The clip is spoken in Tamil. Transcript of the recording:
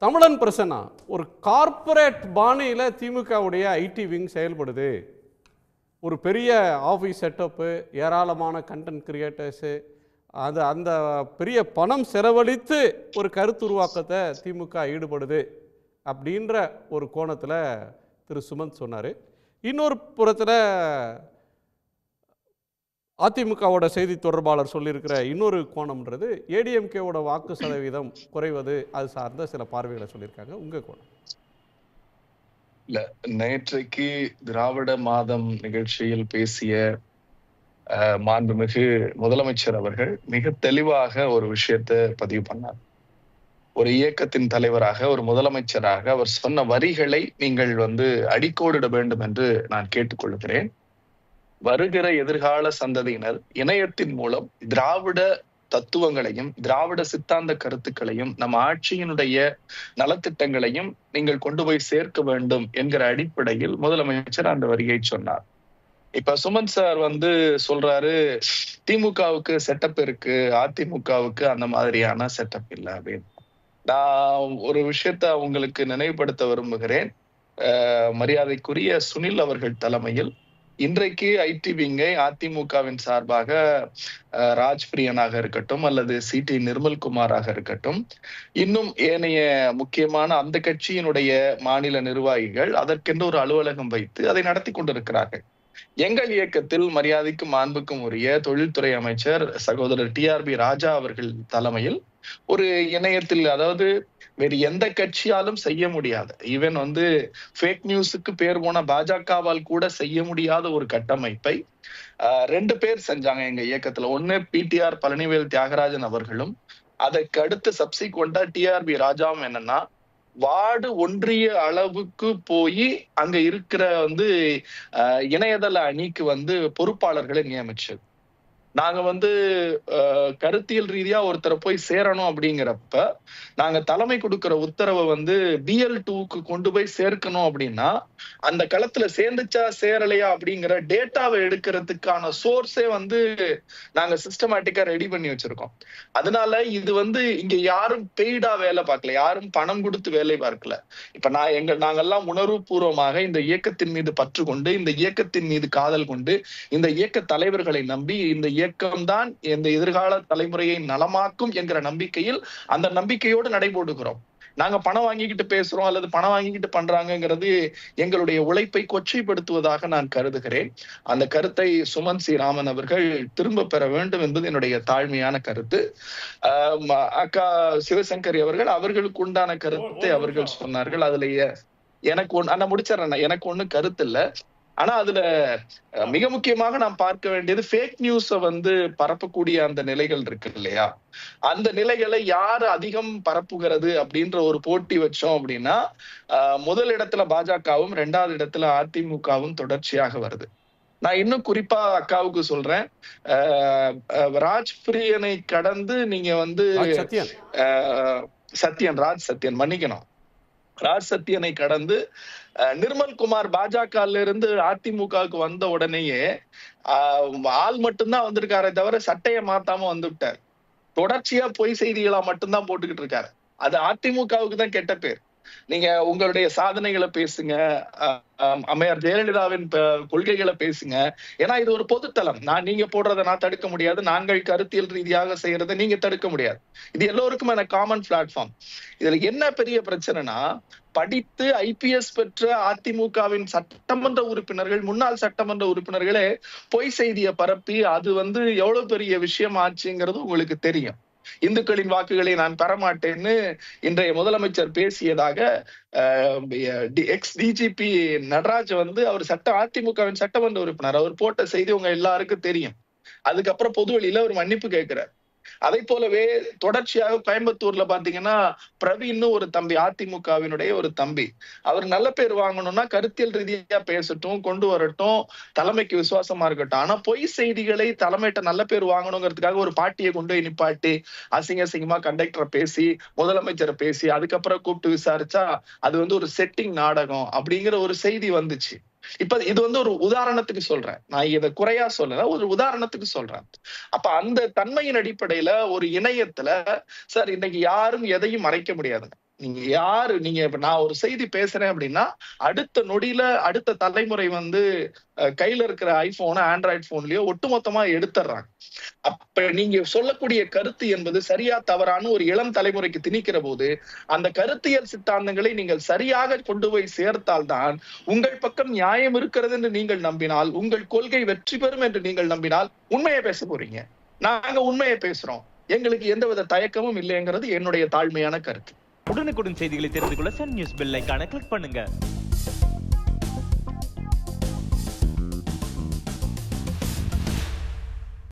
தமிழன் பிரசன்னா ஒரு கார்ப்பரேட் பாணியில் திமுகவுடைய ஐடி விங் செயல்படுது. ஒரு பெரிய ஆஃபீஸ் செட்டப்பு, ஏராளமான கண்டென்ட் கிரியேட்டர்ஸு, அந்த பெரிய பணம் செலவழித்து ஒரு கருத்துருவாக்கத்தை திமுக ஈடுபடுது அப்படின்ற ஒரு கோணத்தில் திரு சுமந்த் சொன்னார். இன்னொரு புறத்தில் அதிமுகவோட செய்தி தொடர்பாளர் சொல்லியிருக்கிற இன்னொரு கோணம்ன்றது ஏடிஎம்கேவோட வாக்கு சதவீதம் குறைவது, அது சார்ந்த சில பார்வைகளை சொல்லியிருக்காங்க. உங்க கோணம்? இல்ல, நேற்றைக்கு திராவிட மாதம் நிகழ்ச்சியில் பேசிய மாண்புமிகு முதலமைச்சர் அவர்கள் மிக தெளிவாக ஒரு விஷயத்தை பதிவு பண்ணார். ஒரு இயக்கத்தின் தலைவராக, ஒரு முதலமைச்சராக அவர் சொன்ன வரிகளை நீங்கள் அடிக்கோடிட வேண்டும் என்று நான் கேட்டுக்கொள்கிறேன். வருகிற எதிர்கால சந்ததியினர் இணையத்தின் மூலம் திராவிட தத்துவங்களையும் திராவிட சித்தாந்த கருத்துக்களையும் நம்ம ஆட்சியினுடைய நலத்திட்டங்களையும் நீங்கள் கொண்டு போய் சேர்க்க வேண்டும் என்கிற அடிப்படையில் முதலமைச்சர் அந்த வரியை சொன்னார். இப்ப சுமந்த் சார் சொல்றாரு, திமுகவுக்கு செட்டப் இருக்கு, அதிமுகவுக்கு அந்த மாதிரியான செட்டப் இல்லை அப்படின்னு. நான் ஒரு விஷயத்த உங்களுக்கு நினைவுபடுத்த விரும்புகிறேன். மரியாதைக்குரிய சுனில் அவர்கள் தலைமையில் இன்றைக்கு ஐடி விங்கை அதிமுகவின் சார்பாக ராஜ்பிரியனாக இருக்கட்டும் அல்லது சி.டி. நிர்மல்குமாராக இருக்கட்டும், இன்னும் ஏனைய முக்கியமான அந்த கட்சியினுடைய மாநில நிர்வாகிகள் அதற்கென்று ஒரு அலுவலகம் வைத்து அதை நடத்தி கொண்டிருக்கிறார்கள். எங்கள் இயக்கத்தில் மரியாதைக்கும் மாண்புக்கும் உரிய தொழில்துறை அமைச்சர் சகோதரர் டிஆர்பி ராஜா அவர்கள் தலைமையில் ஒரு இணையத்தில், அதாவது வேறு எந்த கட்சியாலும் செய்ய முடியாத, ஈவன் ஃபேக் நியூஸுக்கு பேர் போன பாஜகவால் கூட செய்ய முடியாத ஒரு கட்டமைப்பை 2 பேர் செஞ்சாங்க எங்க இயக்கத்துல. ஒண்ணு பிடிஆர் பழனிவேல் தியாகராஜன் அவர்களும், அதற்கு அடுத்து சப்சிக்வெண்டா டிஆர்பி ராஜாவும் என்னன்னா, வார்டு ஒன்றிய அளவுக்கு போய் அங்க இருக்கிற இணையதள அணிக்கு பொறுப்பாளர்களை நியமிச்சது. நாங்க கருத்தியல் ரீதியா ஒருத்தரை போய் சேரணும் அப்படிங்கிறப்ப நாங்க தலைமை கொடுக்கிற உத்தரவை BL2க்கு கொண்டு போய் சேர்க்கணும் அப்படின்னா, அந்த களத்துல சேர்ந்துச்சா சேரலையா அப்படிங்கிற டேட்டாவை எடுக்கிறதுக்கான சோர்ஸே நாங்க சிஸ்டமேட்டிக்கா ரெடி பண்ணி வச்சிருக்கோம். அதனால இது இங்க யாரும் பெய்டா வேலை பார்க்கல, யாரும் பணம் கொடுத்து வேலை பார்க்கல. இப்ப நாங்கெல்லாம் உணர்வு பூர்வமாக இந்த இயக்கத்தின் மீது பற்று கொண்டு, இந்த இயக்கத்தின் மீது காதல் கொண்டு, இந்த இயக்க தலைவர்களை நம்பி, இந்த இயக்கம்தான் இந்த எதிர்கால தலைமுறையை நலமாக்கும் என்கிற நம்பிக்கையில் அந்த நம்பிக்கையோடு நடைபோடுகிறோம். நாங்க பணம் வாங்கிக்கிட்டு பேசுறோம் அல்லது பணம் வாங்கிக்கிட்டு பண்றாங்கிறது எங்களுடைய உழைப்பை கொச்சைப்படுத்துவதாக நான் கருதுகிறேன். அந்த கருத்தை சுமந்த் சி ராமன் அவர்கள் திரும்ப பெற வேண்டும் என்பது என்னுடைய தாழ்மையான கருத்து. அக்கா சிவசங்கரி அவர்களுக்கு உண்டான கருத்தை அவர்கள் சொன்னார்கள். அதுல எனக்கு முடிச்சிடறேன், எனக்கு ஒண்ணு கருத்து இல்ல. ஆனா அதுல மிக முக்கியமாக நாம் பார்க்க வேண்டியது ஃபேக் நியூஸ பரப்பக்கூடிய அந்த நிலைகள் இருக்கு இல்லையா, அந்த நிலைகளை யாரு அதிகம் பரப்புகிறது அப்படின்ற ஒரு போட்டி வச்சோம் அப்படின்னா, முதல் இடத்துல பாஜகவும் 2வது இடத்துல அதிமுகவும் தொடர்ச்சியாக வருது. நான் இன்னும் குறிப்பா அக்காவுக்கு சொல்றேன், ராஜ்பிரியனை கடந்து நீங்க ராஜ் சத்யன் மன்னிக்கணும், ராஜ் சத்யனை கடந்து நிர்மல்குமார் பாஜகல இருந்து அதிமுகவுக்கு வந்த உடனேயே ஆள் மட்டும்தான் வந்திருக்காரே தவிர சட்டையை மாத்தாம வந்துட்டார். தொடர்ச்சியா பொய் செய்திகளா மட்டும்தான் போட்டுக்கிட்டு இருக்காரு. அது அதிமுகவுக்கு தான் கெட்ட பேர். நீங்க உங்களுடைய சாதனைகளை பேசுங்க, அம்மையார் ஜெயலலிதாவின் கொள்கைகளை பேசுங்க. ஏன்னா இது ஒரு பொதுத்தளம். நீங்க போடுறதை நான் தடுக்க முடியாது, நாங்கள் கருத்தியல் ரீதியாக செய்யறதை நீங்க தடுக்க முடியாது. இது எல்லோருக்குமான காமன் பிளாட்ஃபார்ம். இதுல என்ன பெரிய பிரச்சனைனா, படித்து IPS பெற்ற அதிமுகவின் சட்டமன்ற உறுப்பினர்கள், முன்னாள் சட்டமன்ற உறுப்பினர்களே பொய் செய்தியை பரப்பி அது எவ்வளவு பெரிய விஷயம் ஆச்சுங்கிறது உங்களுக்கு தெரியும். இந்துக்களின் வாக்குகளை நான் பெறமாட்டேன்னு இன்றைய முதலமைச்சர் பேசியதாக எக்ஸ் டிஜிபி நடராஜ் அவர் அதிமுகவின் சட்டமன்ற உறுப்பினர், அவர் போட்ட செய்தி உங்க எல்லாருக்கும் தெரியும். அதுக்கப்புறம் பொது வெளியில ஒரு மன்னிப்பு கேட்கிறார். அதை போலவே தொடர்ச்சியாக கோயம்புத்தூர்ல பாத்தீங்கன்னா பிரவீன் ஒரு தம்பி, அதிமுகவினுடைய ஒரு தம்பி, அவர் நல்ல பேர் வாங்கணும்னா கருத்தியல் ரீதியா பேசட்டும், கொண்டு வரட்டும், தலைமைக்கு விசுவாசமா இருக்கட்டும். ஆனா பொய் செய்திகளை தலைமையிட்ட நல்ல பேர் வாங்கணுங்கிறதுக்காக ஒரு பாட்டியை கொண்டு போய் நிப்பாட்டி அசிங்கமா கண்டக்டரை பேசி, முதலமைச்சரை பேசி, அதுக்கப்புறம் கூப்பிட்டு விசாரிச்சா அது ஒரு செட்டிங் நாடகம் அப்படிங்கிற ஒரு செய்தி வந்துச்சு. இப்ப இது ஒரு உதாரணத்துக்கு சொல்றேன், நான் இதை குறையா சொல்லல, ஒரு உதாரணத்துக்கு சொல்றேன். அப்ப அந்த தன்மையின் அடிப்படையில ஒரு இணையத்துல சார் இன்னைக்கு யாரும் எதையும் மறைக்க முடியாதுங்க. நீங்க யாரு நீங்க இப்ப நான் ஒரு செய்தி பேசுறேன் அப்படின்னா அடுத்த நொடியில அடுத்த தலைமுறை வந்து கையில இருக்கிற ஐபோன் ஆண்ட்ராய்டு போன்லயோ ஒட்டுமொத்தமா எடுத்துடுறாங்க. அப்ப நீங்க சொல்லக்கூடிய கருத்து என்பது சரியா தவறான ஒரு இளம் தலைமுறைக்கு திணிக்கிற போது அந்த கருத்தியல் சித்தாந்தங்களை நீங்கள் சரியாக கொண்டு போய் சேர்த்தால்தான் உங்கள் பக்கம் நியாயம் இருக்கிறது என்று நீங்கள் நம்பினால், உங்கள் கொள்கை வெற்றி பெறும் என்று நீங்கள் நம்பினால் உண்மையை பேச போறீங்க. நாங்க உண்மையை பேசுறோம், எங்களுக்கு எந்தவித தயக்கமும் இல்லைங்கிறது என்னுடைய தாழ்மையான கருத்து. உடனுக்குடன் செய்திகளை தெரிந்து கொள்ள சன் நியூஸ் பெல் ஐகானை கிளிக் பண்ணுங்க.